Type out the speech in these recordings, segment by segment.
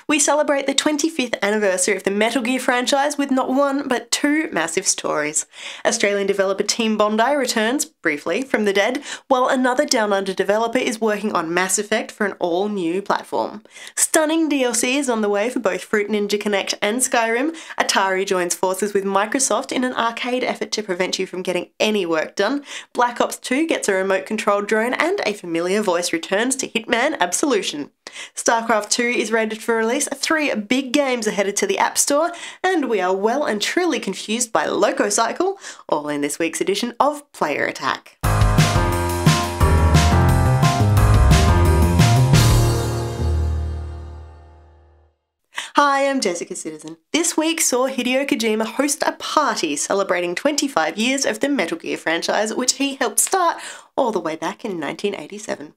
we celebrate the 25th anniversary of the Metal Gear franchise with not one but two massive stories. Australian developer Team Bondi returns, briefly, from the dead, while another Down Under developer is working on Mass Effect for an all-new platform. Stunning DLC is on the way for both Fruit Ninja Kinect and Skyrim. Atari joins forces with Microsoft in an arcade effort to prevent you from getting any work done. Black Ops 2 gets a remote-controlled drone, and a familiar voice returns to Hitman Absolution. StarCraft II is rated for release, 3 big games are headed to the App Store, and we are well and truly confused by Lococycle, all in this week's edition of Player Attack. Hi, I'm Jessica Citizen. This week saw Hideo Kojima host a party celebrating 25 years of the Metal Gear franchise, which he helped start all the way back in 1987.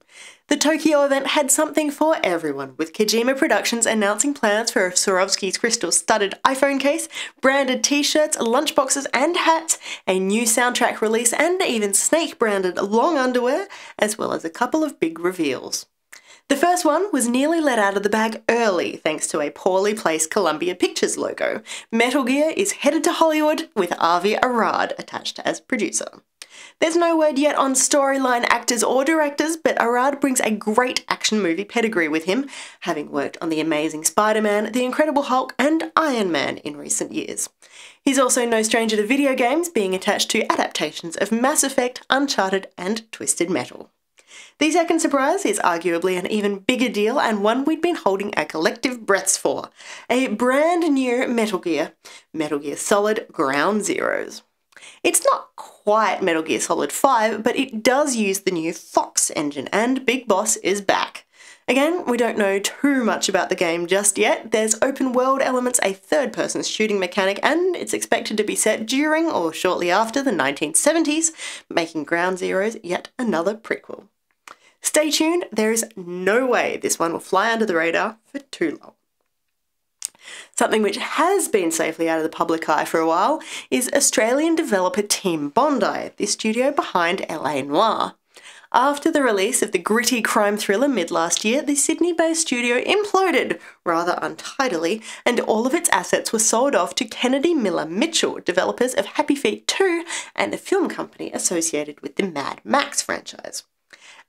The Tokyo event had something for everyone, with Kojima Productions announcing plans for Swarovski's crystal-studded iPhone case, branded t-shirts, lunchboxes and hats, a new soundtrack release, and even Snake-branded long underwear, as well as a couple of big reveals. The first one was nearly let out of the bag early thanks to a poorly placed Columbia Pictures logo. Metal Gear is headed to Hollywood with Avi Arad attached as producer. There's no word yet on storyline actors or directors, but Arad brings a great action movie pedigree with him, having worked on The Amazing Spider-Man, The Incredible Hulk and Iron Man in recent years. He's also no stranger to video games, being attached to adaptations of Mass Effect, Uncharted and Twisted Metal. The second surprise is arguably an even bigger deal, and one we'd been holding our collective breaths for. A brand new Metal Gear Solid Ground Zeroes. It's not quite Metal Gear Solid 5, but it does use the new Fox engine, and Big Boss is back. Again, we don't know too much about the game just yet. There's open world elements, a third-person shooting mechanic, and it's expected to be set during or shortly after the 1970s, making Ground Zeroes yet another prequel. Stay tuned, there is no way this one will fly under the radar for too long. Something which has been safely out of the public eye for a while is Australian developer Team Bondi, the studio behind LA Noire. After the release of the gritty crime thriller mid-last year, the Sydney-based studio imploded, rather untidily, and all of its assets were sold off to Kennedy Miller Mitchell, developers of Happy Feet 2 and a film company associated with the Mad Max franchise.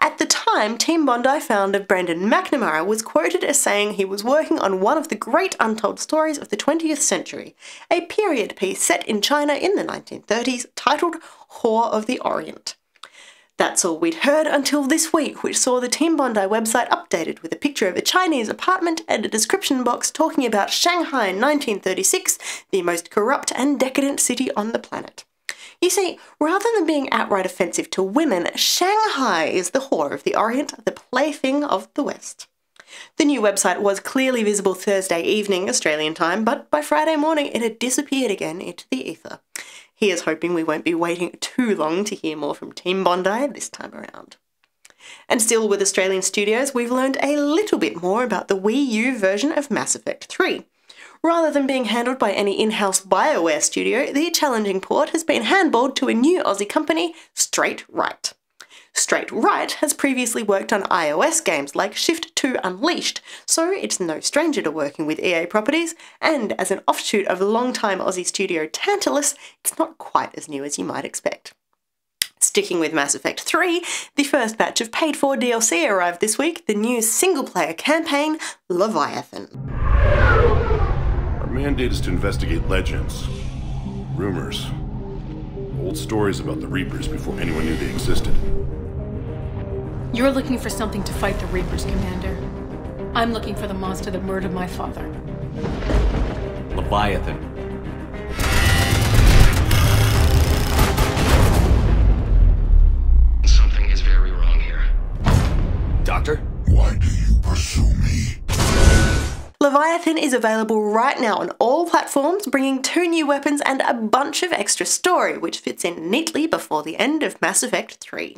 At the time, Team Bondi founder Brendan McNamara was quoted as saying he was working on one of the great untold stories of the 20th century, a period piece set in China in the 1930s titled Whore of the Orient. That's all we'd heard until this week, which saw the Team Bondi website updated with a picture of a Chinese apartment and a description box talking about Shanghai 1936, the most corrupt and decadent city on the planet. You see, rather than being outright offensive to women, Shanghai is the whore of the Orient, the plaything of the West. The new website was clearly visible Thursday evening Australian time, but by Friday morning it had disappeared again into the ether. Here's hoping we won't be waiting too long to hear more from Team Bondi this time around. And still with Australian studios, we've learned a little bit more about the Wii U version of Mass Effect 3. Rather than being handled by any in-house BioWare studio, the challenging port has been handballed to a new Aussie company, Straight Right. Straight Right has previously worked on iOS games like Shift 2 Unleashed, so it's no stranger to working with EA properties, and as an offshoot of longtime Aussie studio Tantalus, it's not quite as new as you might expect. Sticking with Mass Effect 3, the first batch of paid-for DLC arrived this week, the new single-player campaign, Leviathan. Our mandate is to investigate legends, rumors, old stories about the Reapers before anyone knew they existed. You're looking for something to fight the Reapers, Commander. I'm looking for the monster that murdered my father. Leviathan. Something is very wrong here. Doctor? Why do you pursue me? Leviathan is available right now on all platforms, bringing 2 new weapons and a bunch of extra story, which fits in neatly before the end of Mass Effect 3.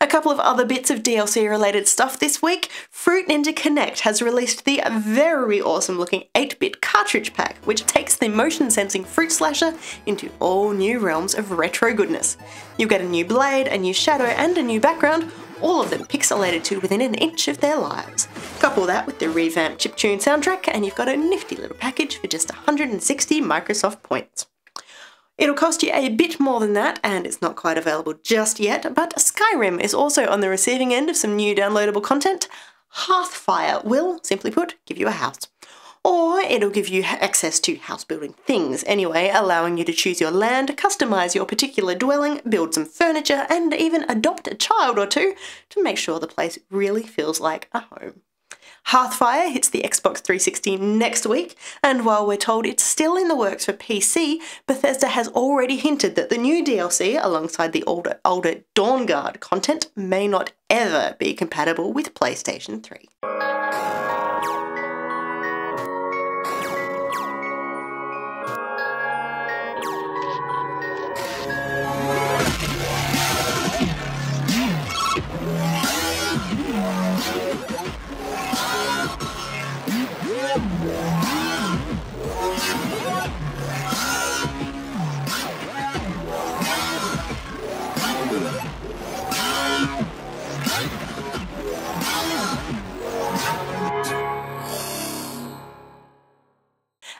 A couple of other bits of DLC related stuff this week. Fruit Ninja Kinect has released the very awesome looking 8-bit cartridge pack, which takes the motion sensing Fruit Slasher into all new realms of retro goodness. You'll get a new blade, a new shadow and a new background, all of them pixelated to within an inch of their lives. Couple that with the revamped chiptune soundtrack and you've got a nifty little package for just 160 Microsoft points. It'll cost you a bit more than that, and it's not quite available just yet, but Skyrim is also on the receiving end of some new downloadable content. Hearthfire will, simply put, give you a house. Or it'll give you access to house-building things anyway, allowing you to choose your land, customise your particular dwelling, build some furniture, and even adopt a child or two to make sure the place really feels like a home. Hearthfire hits the Xbox 360 next week, and while we're told it's still in the works for PC, Bethesda has already hinted that the new DLC, alongside the older Dawnguard content, may not ever be compatible with PlayStation 3.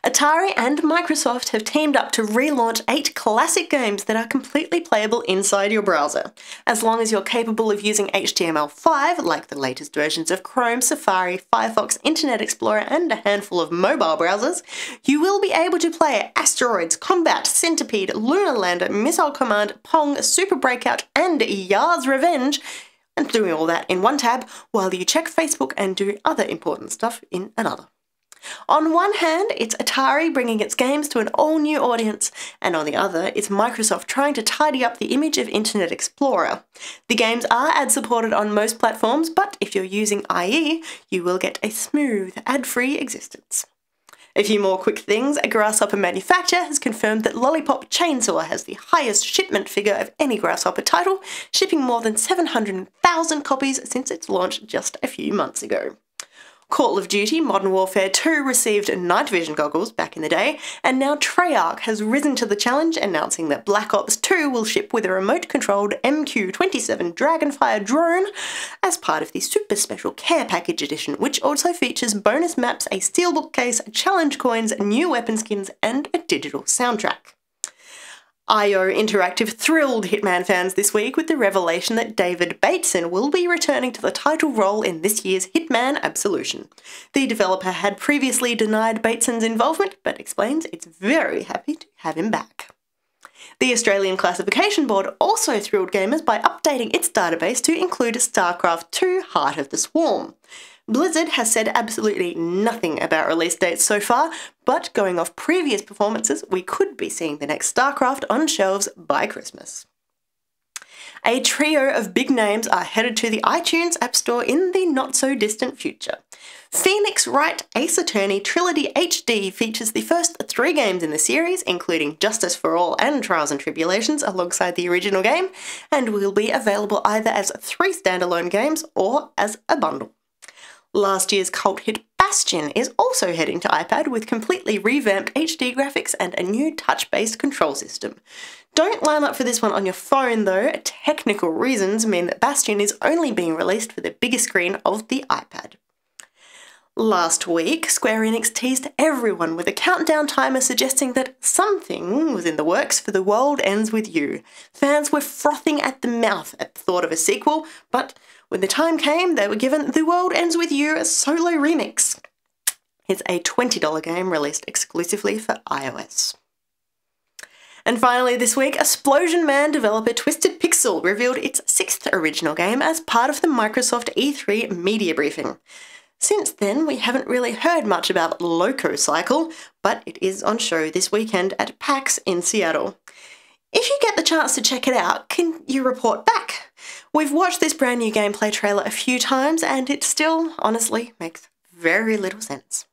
Atari and Microsoft have teamed up to relaunch 8 classic games that are completely playable inside your browser. As long as you're capable of using HTML5, like the latest versions of Chrome, Safari, Firefox, Internet Explorer, and a handful of mobile browsers, you will be able to play Asteroids, Combat, Centipede, Lunar Lander, Missile Command, Pong, Super Breakout, and Yar's Revenge, and doing all that in one tab while you check Facebook and do other important stuff in another. On one hand, it's Atari bringing its games to an all-new audience, and on the other, it's Microsoft trying to tidy up the image of Internet Explorer. The games are ad-supported on most platforms, but if you're using IE, you will get a smooth, ad-free existence. A few more quick things. A Grasshopper manufacturer has confirmed that Lollipop Chainsaw has the highest shipment figure of any Grasshopper title, shipping more than 700,000 copies since its launch just a few months ago. Call of Duty Modern Warfare 2 received night vision goggles back in the day, and now Treyarch has risen to the challenge, announcing that Black Ops 2 will ship with a remote-controlled MQ-27 Dragonfire drone as part of the Super Special Care Package Edition, which also features bonus maps, a steelbook case, challenge coins, new weapon skins, and a digital soundtrack. IO Interactive thrilled Hitman fans this week with the revelation that David Bateson will be returning to the title role in this year's Hitman Absolution. The developer had previously denied Bateson's involvement, but explains it's very happy to have him back. The Australian Classification Board also thrilled gamers by updating its database to include StarCraft II: Heart of the Swarm. Blizzard has said absolutely nothing about release dates so far, but going off previous performances, we could be seeing the next StarCraft on shelves by Christmas. A trio of big names are headed to the iTunes App Store in the not-so-distant future. Phoenix Wright Ace Attorney Trilogy HD features the first 3 games in the series, including Justice for All and Trials and Tribulations alongside the original game, and will be available either as 3 standalone games or as a bundle. Last year's cult hit Bastion is also heading to iPad with completely revamped HD graphics and a new touch-based control system. Don't line up for this one on your phone though, technical reasons mean that Bastion is only being released for the bigger screen of the iPad. Last week, Square Enix teased everyone with a countdown timer suggesting that something was in the works for The World Ends With You. Fans were frothing at the mouth at the thought of a sequel, but when the time came, they were given The World Ends With You, a solo remix. It's a $20 game released exclusively for iOS. And finally this week, Explosion Man developer Twisted Pixel revealed its 6th original game as part of the Microsoft E3 media briefing. Since then, we haven't really heard much about Lococycle, but it is on show this weekend at PAX in Seattle. If you get the chance to check it out, can you report back? We've watched this brand new gameplay trailer a few times and it still, honestly, makes very little sense.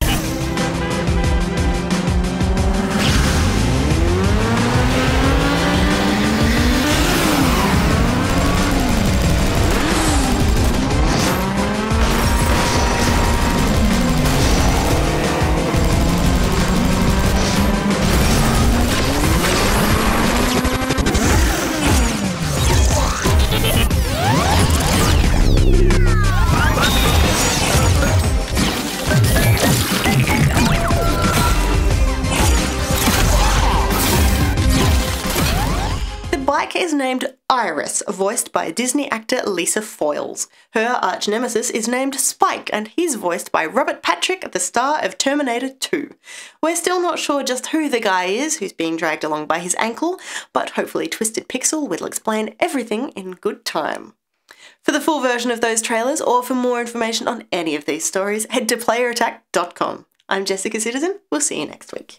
is named Iris, voiced by Disney actor Lisa Foyles. Her arch-nemesis is named Spike, and he's voiced by Robert Patrick, the star of Terminator 2. We're still not sure just who the guy is who's being dragged along by his ankle, but hopefully Twisted Pixel will explain everything in good time. For the full version of those trailers, or for more information on any of these stories, head to playerattack.com. I'm Jessica Citizen. We'll see you next week.